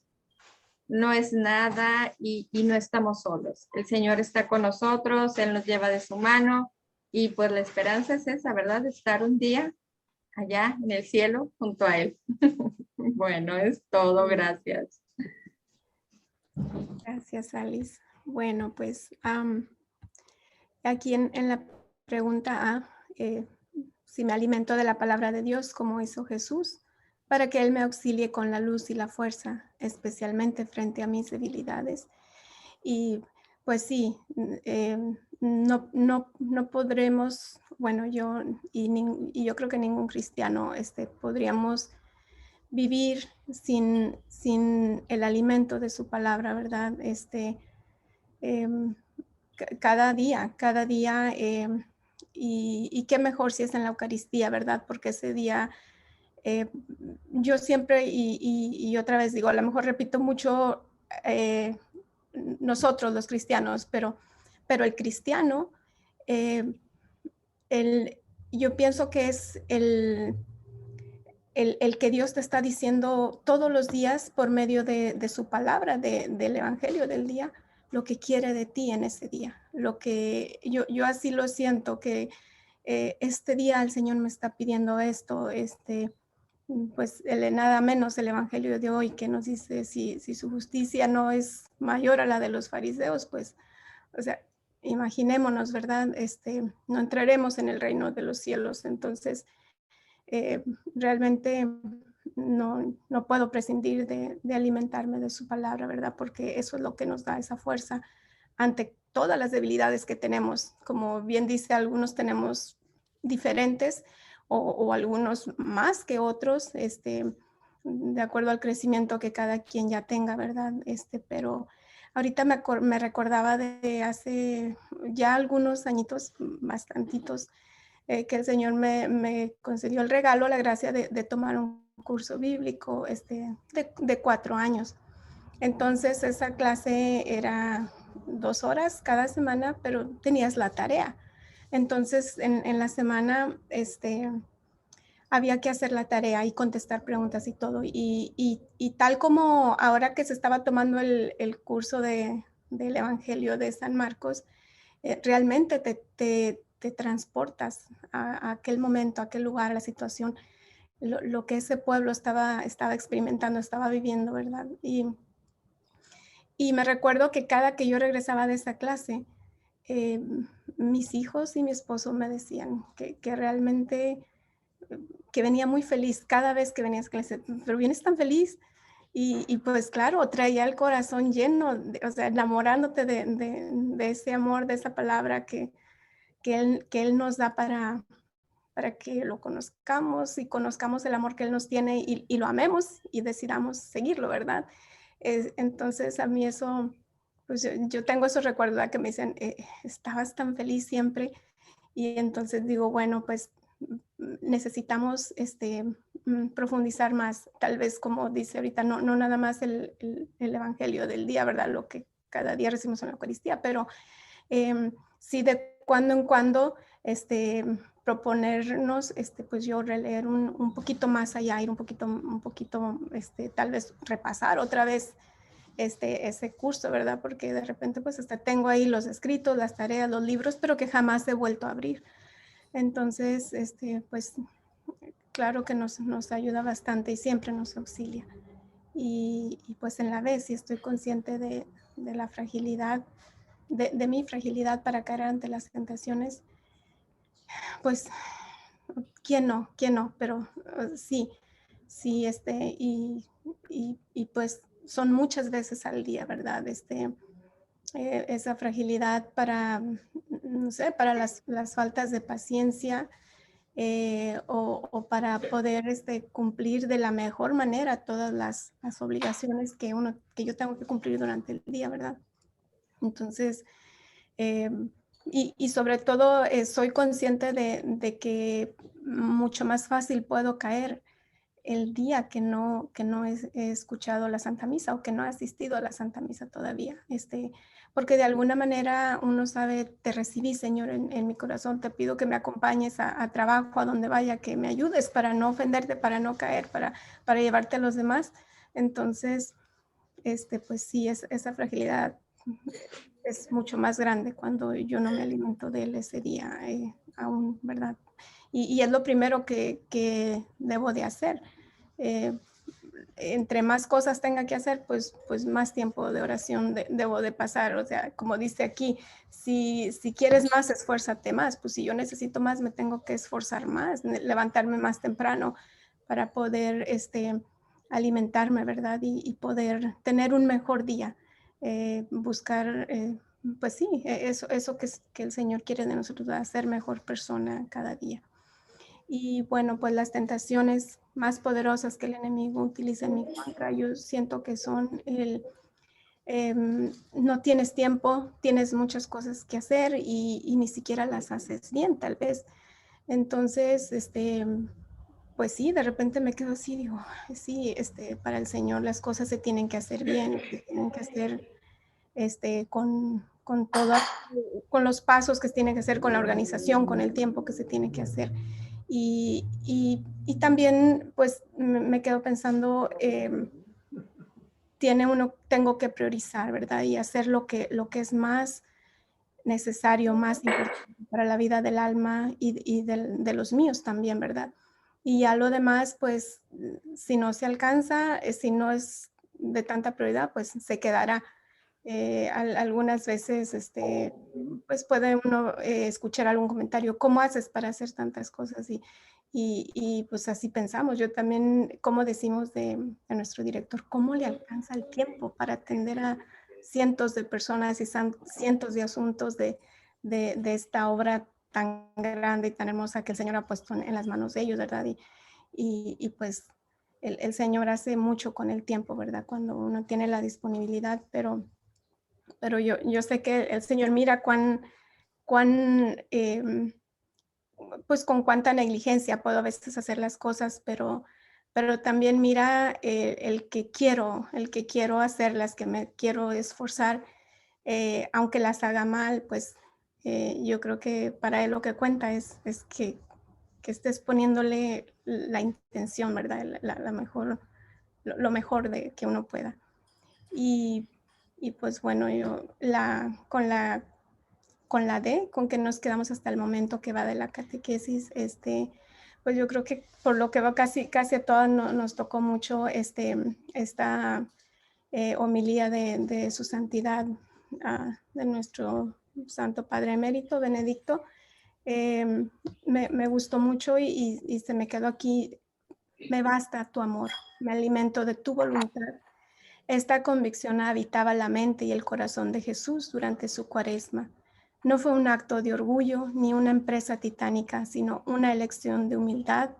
no es nada y no estamos solos. El Señor está con nosotros, Él nos lleva de su mano y pues la esperanza es esa, ¿verdad? De estar un día allá en el cielo junto a Él. Bueno, es todo, gracias. Gracias, Alice. Bueno, pues aquí en la pregunta A, si me alimento de la palabra de Dios como hizo Jesús, para que Él me auxilie con la luz y la fuerza, especialmente frente a mis debilidades. Y pues sí, no podremos, bueno, yo y yo creo que ningún cristiano podríamos vivir sin el alimento de su palabra, ¿verdad? Cada día, y qué mejor si es en la Eucaristía, ¿verdad? Porque ese día yo siempre, y otra vez digo, a lo mejor repito mucho nosotros los cristianos, pero el cristiano, eh, yo pienso que es el que Dios te está diciendo todos los días por medio de su palabra, del evangelio del día, lo que quiere de ti en ese día. Lo que yo así lo siento, que este día el Señor me está pidiendo esto, pues nada menos el evangelio de hoy que nos dice si su justicia no es mayor a la de los fariseos, pues, o sea, imaginémonos, ¿verdad? No entraremos en el reino de los cielos. Entonces, realmente no puedo prescindir de alimentarme de su palabra, ¿verdad? Porque eso es lo que nos da esa fuerza ante todas las debilidades que tenemos. Como bien dice, algunos tenemos diferentes o algunos más que otros, de acuerdo al crecimiento que cada quien ya tenga, ¿verdad? Pero ahorita me recordaba de hace ya algunos añitos, bastantitos, que el Señor me concedió el regalo, la gracia de tomar un curso bíblico de 4 años. Entonces esa clase era 2 horas cada semana, pero tenías la tarea. Entonces en la semana había que hacer la tarea y contestar preguntas y todo. Y tal como ahora que se estaba tomando el curso del Evangelio de San Marcos, realmente te transportas a aquel momento, a aquel lugar, a la situación, lo que ese pueblo estaba experimentando, estaba viviendo, ¿verdad? Y me recuerdo que cada que yo regresaba de esa clase, mis hijos y mi esposo me decían que realmente, que venía muy feliz cada vez que venía a esa clase, pero vienes tan feliz. Y pues claro, traía el corazón lleno, o sea, enamorándote de ese amor, de esa palabra que él nos da para que lo conozcamos y conozcamos el amor que Él nos tiene y lo amemos y decidamos seguirlo, ¿verdad? Entonces a mí eso, pues yo tengo esos recuerdos, ¿verdad? Que me dicen, estabas tan feliz siempre, y entonces digo, bueno, pues necesitamos profundizar más, tal vez como dice ahorita, no nada más el evangelio del día, ¿verdad? Lo que cada día recibimos en la Eucaristía, pero sí de cuando en cuando proponernos, pues yo releer un poquito más allá, ir un poquito, tal vez repasar otra vez ese curso, ¿verdad? Porque de repente pues hasta tengo ahí los escritos, las tareas, los libros, pero que jamás he vuelto a abrir. Entonces, pues claro que nos ayuda bastante y siempre nos auxilia. Y pues en la vez, si estoy consciente de la fragilidad, de mi fragilidad para caer ante las tentaciones, pues, ¿quién no? ¿Quién no? Pero sí, sí, y pues son muchas veces al día, ¿verdad? Esa fragilidad para, no sé, para las faltas de paciencia, o para poder cumplir de la mejor manera todas las obligaciones que yo tengo que cumplir durante el día, ¿verdad? Entonces, eh, y sobre todo soy consciente de que mucho más fácil puedo caer el día que no he escuchado la Santa Misa o que no he asistido a la Santa Misa todavía. Porque de alguna manera uno sabe, te recibí, Señor, en mi corazón, te pido que me acompañes a trabajo, a donde vaya, que me ayudes para no ofenderte, para no caer, para llevarte a los demás. Entonces, pues sí, esa fragilidad es mucho más grande cuando yo no me alimento de él ese día aún, ¿verdad? Y es lo primero que debo de hacer. Eh, Entre más cosas tenga que hacer, pues más tiempo de oración debo de pasar. O sea, como dice aquí, si quieres más, esfuérzate más. Pues si yo necesito más, me tengo que esforzar más, levantarme más temprano para poder alimentarme, ¿verdad? Y poder tener un mejor día. Buscar, pues sí, eso que el Señor quiere de nosotros, ser mejor persona cada día. Y bueno, pues las tentaciones más poderosas que el enemigo utiliza en mi contra, yo siento que son no tienes tiempo, tienes muchas cosas que hacer y ni siquiera las haces bien, tal vez. Entonces, pues sí, de repente me quedo así, digo, sí, para el Señor las cosas se tienen que hacer bien, se tienen que hacer con los pasos que se tienen que hacer, con la organización, con el tiempo que se tiene que hacer. Y también, pues, me quedo pensando, tengo que priorizar, ¿verdad? Y hacer lo que es más necesario, más importante para la vida del alma y de los míos también, ¿verdad? Y ya lo demás, pues, si no se alcanza, si no es de tanta prioridad, pues se quedará. Algunas veces, pues puede uno escuchar algún comentario, ¿cómo haces para hacer tantas cosas? Y pues así pensamos. Yo también, como decimos a nuestro director, ¿cómo le alcanza el tiempo para atender a cientos de personas y cientos de asuntos de esta obra tan grande y tan hermosa que el Señor ha puesto en las manos de ellos, ¿verdad? Y pues el Señor hace mucho con el tiempo, ¿verdad? Cuando uno tiene la disponibilidad, pero yo sé que el Señor mira pues con cuánta negligencia puedo a veces hacer las cosas, pero también mira el que quiero hacerlas, que me quiero esforzar, aunque las haga mal, pues yo creo que para Él lo que cuenta es que estés poniéndole la intención, ¿verdad? La mejor, lo mejor de que uno pueda. Y, y pues bueno, con la D, con que nos quedamos hasta el momento que va de la catequesis, pues yo creo que por lo que va casi a todas nos tocó mucho esta homilía de su santidad, de nuestro Santo Padre Emérito, Benedicto. Me gustó mucho y se me quedó aquí, me basta tu amor, me alimento de tu voluntad. Esta convicción habitaba la mente y el corazón de Jesús durante su cuaresma. No fue un acto de orgullo ni una empresa titánica, sino una elección de humildad,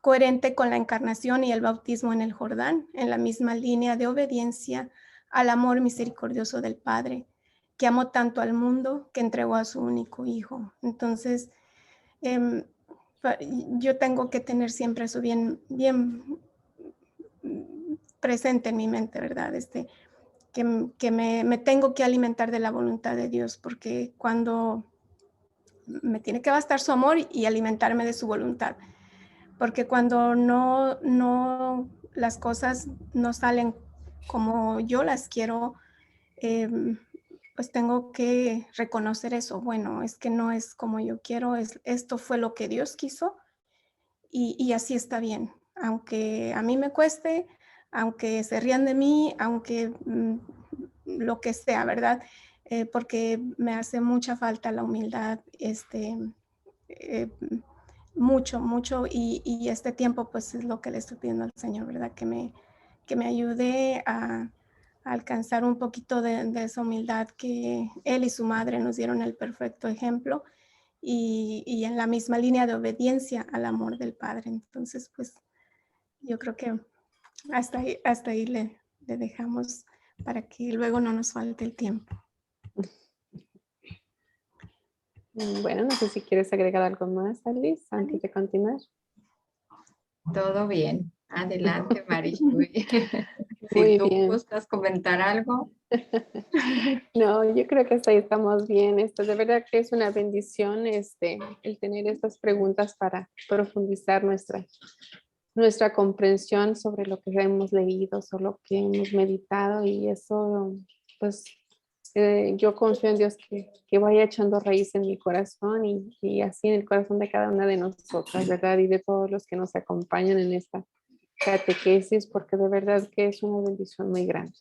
coherente con la encarnación y el bautismo en el Jordán, en la misma línea de obediencia al amor misericordioso del Padre, que amó tanto al mundo que entregó a su único Hijo. Entonces, eh, yo tengo que tener siempre eso bien presente en mi mente, ¿verdad? Que me tengo que alimentar de la voluntad de Dios, porque cuando me tiene que bastar su amor y alimentarme de su voluntad, porque cuando las cosas no salen como yo las quiero, pues tengo que reconocer eso. Bueno, es que no es como yo quiero, esto fue lo que Dios quiso y así está bien, aunque a mí me cueste, aunque se rían de mí, aunque lo que sea, ¿verdad? Porque me hace mucha falta la humildad, eh, mucho, mucho, y este tiempo pues es lo que le estoy pidiendo al Señor, ¿verdad? Que me ayude a alcanzar un poquito de esa humildad que Él y su madre nos dieron el perfecto ejemplo, y en la misma línea de obediencia al amor del Padre. Entonces, pues yo creo que hasta ahí le dejamos para que luego no nos falte el tiempo. Bueno, no sé si quieres agregar algo más, Alice, antes de continuar. Todo bien. Adelante, Marishui. Si Muy tú bien. gustas comentar algo. No, yo creo que hasta ahí estamos bien. De verdad que es una bendición el tener estas preguntas para profundizar nuestra comprensión sobre lo que hemos leído, sobre lo que hemos meditado, y eso, pues, yo confío en Dios que vaya echando raíz en mi corazón y así en el corazón de cada una de nosotras, ¿verdad? Y de todos los que nos acompañan en esta catequesis, porque de verdad que es una bendición muy grande.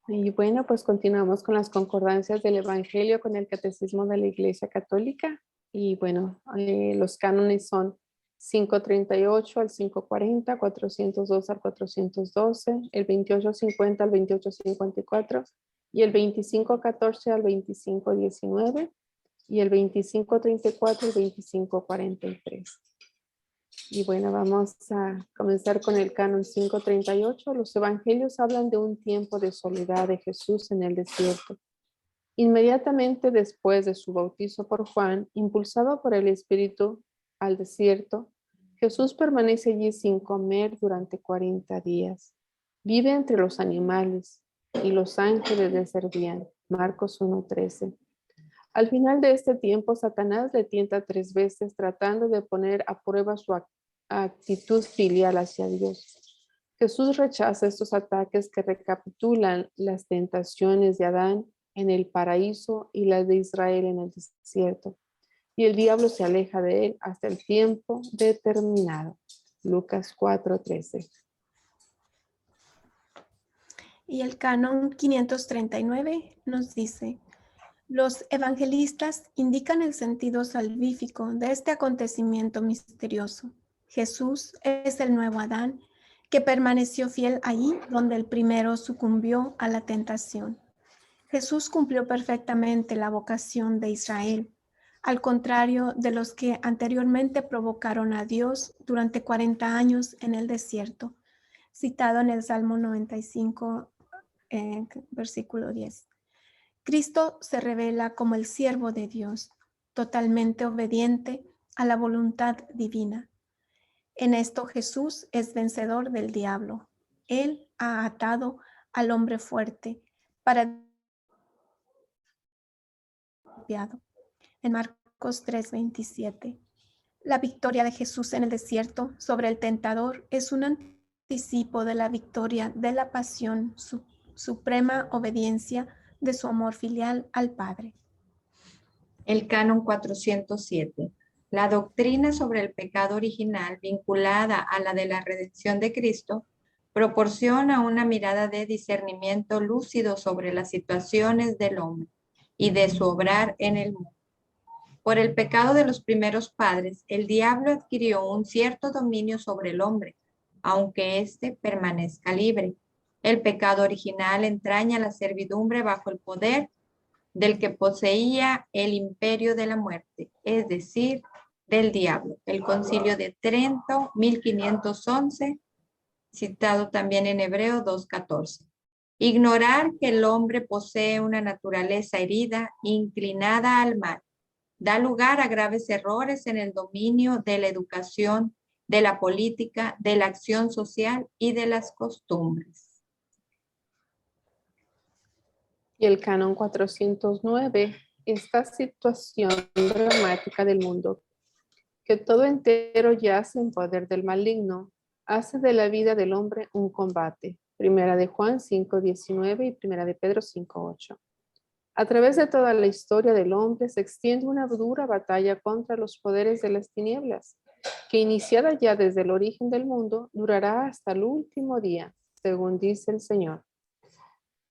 Y bueno, pues continuamos con las concordancias del Evangelio con el Catecismo de la Iglesia Católica. Y bueno, los cánones son 538 al 540, 402 al 412, el 2850 al 2854 y el 2514 al 2519 y el 2534 al 2543. Y bueno, vamos a comenzar con el canon 538. Los evangelios hablan de un tiempo de soledad de Jesús en el desierto. Inmediatamente después de su bautizo por Juan, impulsado por el Espíritu al desierto, Jesús permanece allí sin comer durante 40 días. Vive entre los animales y los ángeles le servían. Marcos 1:13. Al final de este tiempo, Satanás le tienta 3 veces tratando de poner a prueba su actitud filial hacia Dios. Jesús rechaza estos ataques que recapitulan las tentaciones de Adán en el paraíso y las de Israel en el desierto. Y el diablo se aleja de él hasta el tiempo determinado. Lucas 4:13. Y el canon 539 nos dice: los evangelistas indican el sentido salvífico de este acontecimiento misterioso. Jesús es el nuevo Adán que permaneció fiel allí donde el primero sucumbió a la tentación. Jesús cumplió perfectamente la vocación de Israel, al contrario de los que anteriormente provocaron a Dios durante 40 años en el desierto, citado en el Salmo 95, versículo 10. Cristo se revela como el siervo de Dios, totalmente obediente a la voluntad divina. En esto Jesús es vencedor del diablo. Él ha atado al hombre fuerte para en Marcos 3:27. La victoria de Jesús en el desierto sobre el tentador es un anticipo de la victoria de la pasión, su suprema obediencia de su amor filial al Padre. El canon 407. La doctrina sobre el pecado original vinculada a la de la redención de Cristo proporciona una mirada de discernimiento lúcido sobre las situaciones del hombre y de su obrar en el mundo. Por el pecado de los primeros padres, el diablo adquirió un cierto dominio sobre el hombre, aunque éste permanezca libre. El pecado original entraña la servidumbre bajo el poder del que poseía el imperio de la muerte, es decir, del diablo. El Concilio de Trento, 1511, citado también en Hebreo 2:14. Ignorar que el hombre posee una naturaleza herida, inclinada al mal, da lugar a graves errores en el dominio de la educación, de la política, de la acción social y de las costumbres. Y el canon 409, esta situación dramática del mundo, que todo entero yace en poder del maligno, hace de la vida del hombre un combate. Primera de Juan 5:19 y Primera de Pedro 5:8. A través de toda la historia del hombre se extiende una dura batalla contra los poderes de las tinieblas, que iniciada ya desde el origen del mundo, durará hasta el último día, según dice el Señor.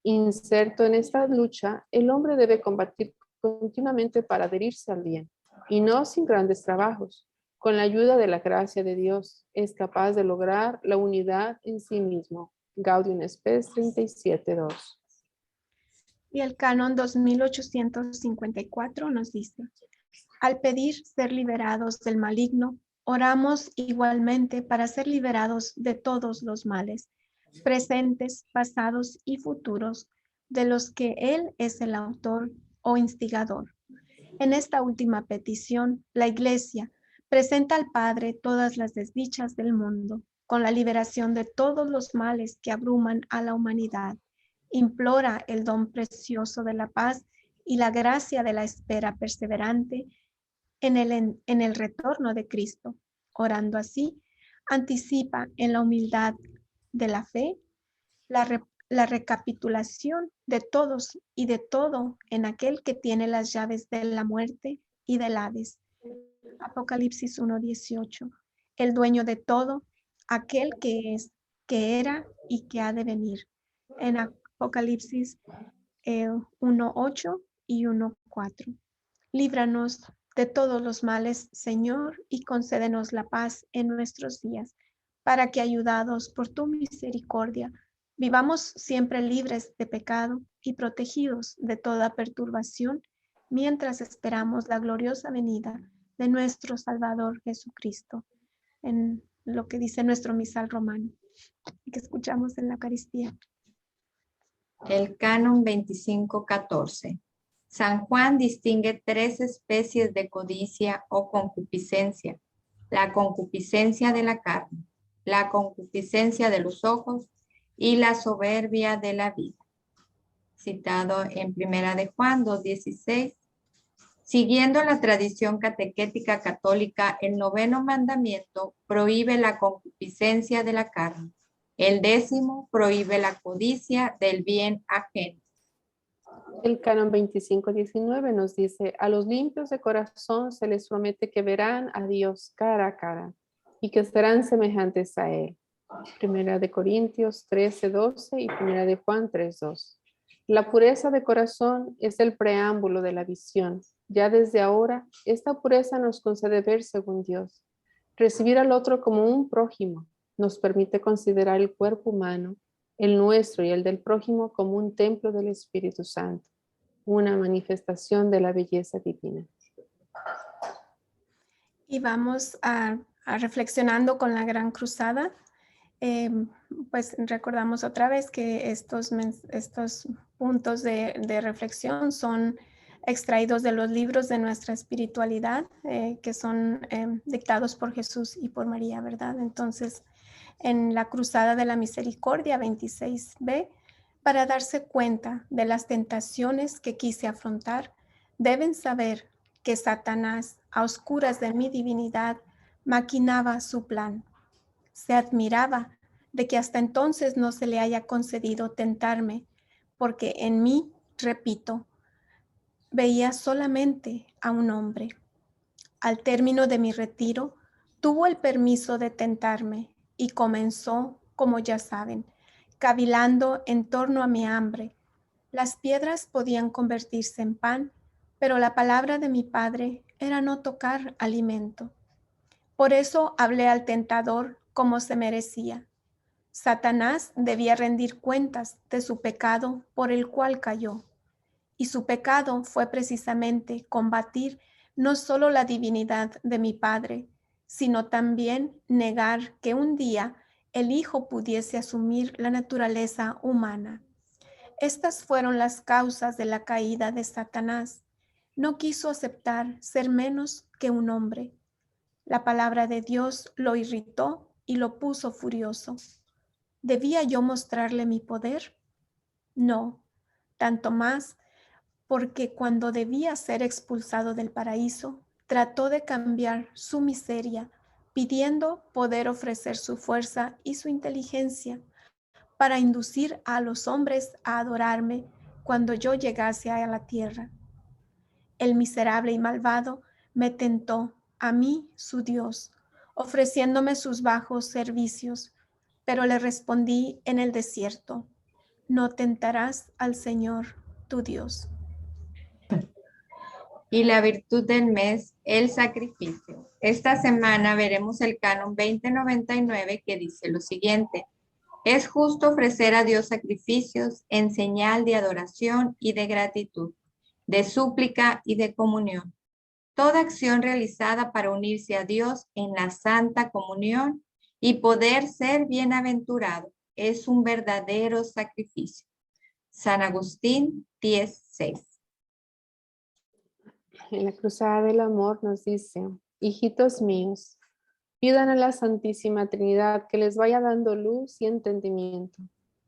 Inserto en esta lucha, el hombre debe combatir continuamente para adherirse al bien, y no sin grandes trabajos. Con la ayuda de la gracia de Dios, es capaz de lograr la unidad en sí mismo. Gaudium Spes 37.2. Y el canon 2854 nos dice: al pedir ser liberados del maligno, oramos igualmente para ser liberados de todos los males, presentes, pasados y futuros, de los que Él es el autor o instigador. En esta última petición, la Iglesia presenta al Padre todas las desdichas del mundo, con la liberación de todos los males que abruman a la humanidad. Implora el don precioso de la paz y la gracia de la espera perseverante en el retorno de Cristo. Orando así, anticipa en la humildad de la fe la recapitulación de todos y de todo en aquel que tiene las llaves de la muerte y del Hades. Apocalipsis 1:18. El dueño de todo, aquel que es, que era y que ha de venir. En Apocalipsis 1:8 y 1:4. Líbranos de todos los males, Señor, y concédenos la paz en nuestros días, para que, ayudados por tu misericordia, vivamos siempre libres de pecado y protegidos de toda perturbación, mientras esperamos la gloriosa venida de nuestro Salvador Jesucristo, en lo que dice nuestro misal romano, que escuchamos en la Eucaristía. El canon 2514. San Juan distingue 3 especies de codicia o concupiscencia: la concupiscencia de la carne, la concupiscencia de los ojos y la soberbia de la vida. Citado en Primera de Juan 2:16. Siguiendo la tradición catequética católica, el 9º mandamiento prohíbe la concupiscencia de la carne. El 10º prohíbe la codicia del bien ajeno. El canon 2519 nos dice: a los limpios de corazón se les promete que verán a Dios cara a cara y que serán semejantes a Él. Primera de Corintios 13:12 y Primera de Juan 3:2. La pureza de corazón es el preámbulo de la visión. Ya desde ahora, esta pureza nos concede ver según Dios. Recibir al otro como un prójimo nos permite considerar el cuerpo humano, el nuestro y el del prójimo, como un templo del Espíritu Santo, una manifestación de la belleza divina. Y vamos a reflexionando con la Gran Cruzada. Pues recordamos otra vez que estos puntos de reflexión son extraídos de los libros de nuestra espiritualidad, que son dictados por Jesús y por María, ¿verdad? Entonces, en la Cruzada de la Misericordia 26b, para darse cuenta de las tentaciones que quise afrontar, deben saber que Satanás, a oscuras de mi divinidad, maquinaba su plan. Se admiraba de que hasta entonces no se le haya concedido tentarme, porque en mí, repito, veía solamente a un hombre. Al término de mi retiro, tuvo el permiso de tentarme y comenzó, como ya saben, cavilando en torno a mi hambre. Las piedras podían convertirse en pan, pero la palabra de mi padre era no tocar alimento. Por eso hablé al tentador como se merecía. Satanás debía rendir cuentas de su pecado por el cual cayó. Y su pecado fue precisamente combatir no solo la divinidad de mi Padre, sino también negar que un día el Hijo pudiese asumir la naturaleza humana. Estas fueron las causas de la caída de Satanás. No quiso aceptar ser menos que un hombre. La palabra de Dios lo irritó y lo puso furioso. ¿Debía yo mostrarle mi poder? No, tanto más porque cuando debía ser expulsado del paraíso, trató de cambiar su miseria, pidiendo poder ofrecer su fuerza y su inteligencia para inducir a los hombres a adorarme cuando yo llegase a la tierra. El miserable y malvado me tentó, a mí, su Dios, ofreciéndome sus bajos servicios, pero le respondí en el desierto: no tentarás al Señor, tu Dios. Y la virtud del mes, el sacrificio. Esta semana veremos el canon 2099 que dice lo siguiente: es justo ofrecer a Dios sacrificios en señal de adoración y de gratitud, de súplica y de comunión. Toda acción realizada para unirse a Dios en la santa comunión y poder ser bienaventurado es un verdadero sacrificio. San Agustín 10:6. En la Cruzada del Amor nos dice: hijitos míos, pidan a la Santísima Trinidad que les vaya dando luz y entendimiento.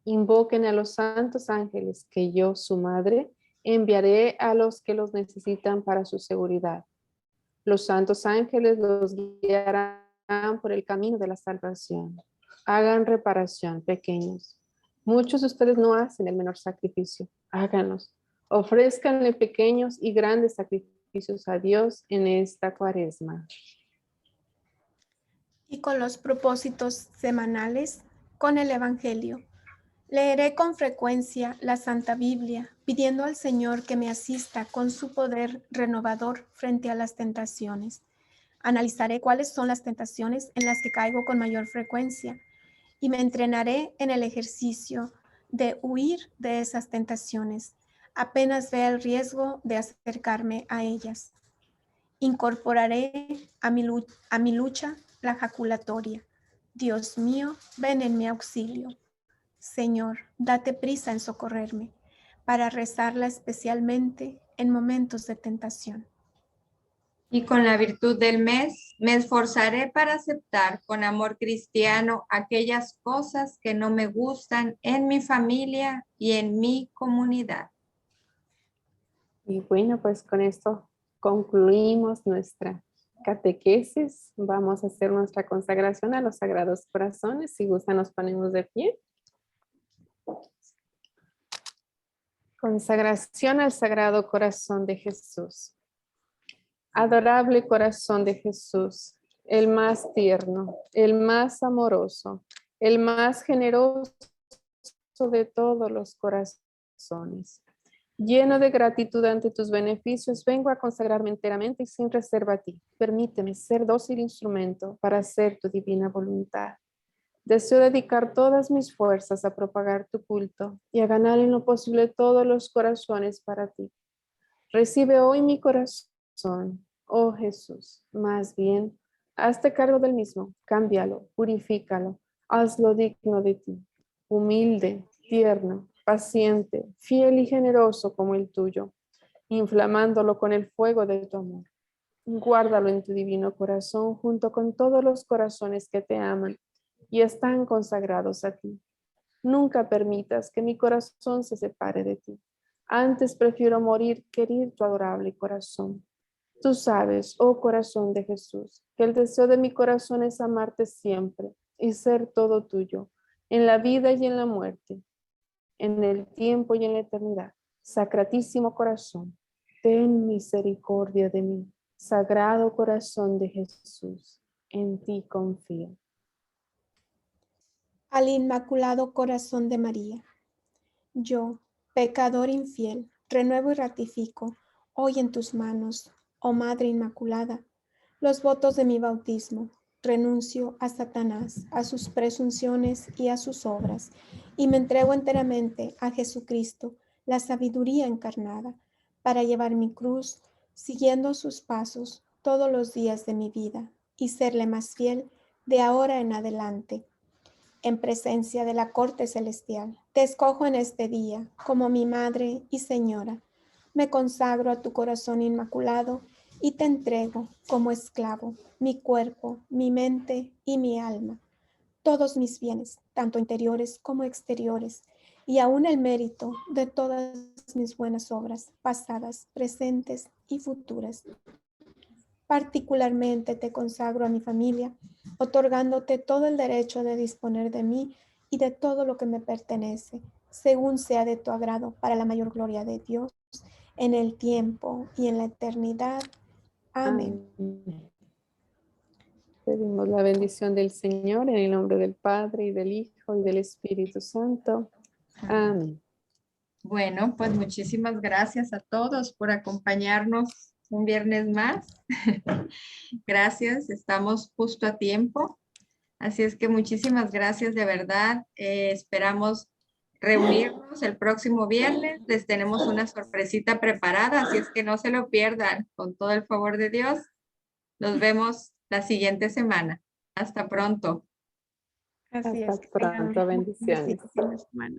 Invoquen a los santos ángeles que yo, su madre, enviaré a los que los necesitan para su seguridad. Los santos ángeles los guiarán por el camino de la salvación. Hagan reparación, pequeños. Muchos de ustedes no hacen el menor sacrificio. Háganlos. Ofrézcanle pequeños y grandes sacrificios a Dios en esta Cuaresma. Y con los propósitos semanales, con el Evangelio. Leeré con frecuencia la Santa Biblia, pidiendo al Señor que me asista con su poder renovador frente a las tentaciones. Analizaré cuáles son las tentaciones en las que caigo con mayor frecuencia y me entrenaré en el ejercicio de huir de esas tentaciones, apenas vea el riesgo de acercarme a ellas. Incorporaré a mi lucha la jaculatoria. Dios mío, ven en mi auxilio. Señor, date prisa en socorrerme, para rezarla especialmente en momentos de tentación. Y con la virtud del mes, me esforzaré para aceptar con amor cristiano aquellas cosas que no me gustan en mi familia y en mi comunidad. Y bueno, pues con esto concluimos nuestra catequesis. Vamos a hacer nuestra consagración a los Sagrados Corazones. Si gustan, nos ponemos de pie. Consagración al Sagrado Corazón de Jesús. Adorable corazón de Jesús, el más tierno, el más amoroso, el más generoso de todos los corazones. Lleno de gratitud ante tus beneficios, vengo a consagrarme enteramente y sin reserva a ti. Permíteme ser dócil instrumento para hacer tu divina voluntad. Deseo dedicar todas mis fuerzas a propagar tu culto y a ganar en lo posible todos los corazones para ti. Recibe hoy mi corazón, oh Jesús, más bien, hazte cargo del mismo, cámbialo, purifícalo, hazlo digno de ti, humilde, tierno, paciente, fiel y generoso como el tuyo, inflamándolo con el fuego de tu amor. Guárdalo en tu divino corazón junto con todos los corazones que te aman y están consagrados a ti. Nunca permitas que mi corazón se separe de ti. Antes prefiero morir que herir tu adorable corazón. Tú sabes, oh corazón de Jesús, que el deseo de mi corazón es amarte siempre y ser todo tuyo, en la vida y en la muerte, en el tiempo y en la eternidad. Sacratísimo corazón, ten misericordia de mí. Sagrado corazón de Jesús, en ti confío. Al Inmaculado Corazón de María, yo, pecador infiel, renuevo y ratifico hoy en tus manos, oh Madre Inmaculada, los votos de mi bautismo. Renuncio a Satanás, a sus presunciones y a sus obras, y me entrego enteramente a Jesucristo, la sabiduría encarnada, para llevar mi cruz, siguiendo sus pasos todos los días de mi vida, y serle más fiel de ahora en adelante. En presencia de la corte celestial, te escojo en este día como mi Madre y Señora. Me consagro a tu corazón inmaculado y te entrego como esclavo mi cuerpo, mi mente y mi alma, todos mis bienes, tanto interiores como exteriores, y aún el mérito de todas mis buenas obras, pasadas, presentes y futuras. Particularmente te consagro a mi familia, otorgándote todo el derecho de disponer de mí y de todo lo que me pertenece, según sea de tu agrado, para la mayor gloria de Dios, en el tiempo y en la eternidad. Amén. Amén. Pedimos la bendición del Señor en el nombre del Padre, y del Hijo, y del Espíritu Santo. Amén. Bueno, pues muchísimas gracias a todos por acompañarnos un viernes más. Gracias, estamos justo a tiempo. Así es que muchísimas gracias de verdad. Esperamos reunirnos el próximo viernes. Les tenemos una sorpresita preparada, así es que no se lo pierdan. Con todo el favor de Dios, nos vemos la siguiente semana. Hasta pronto. Así Hasta es. Que tengan pronto, un bendiciones. bendecido fin de semana.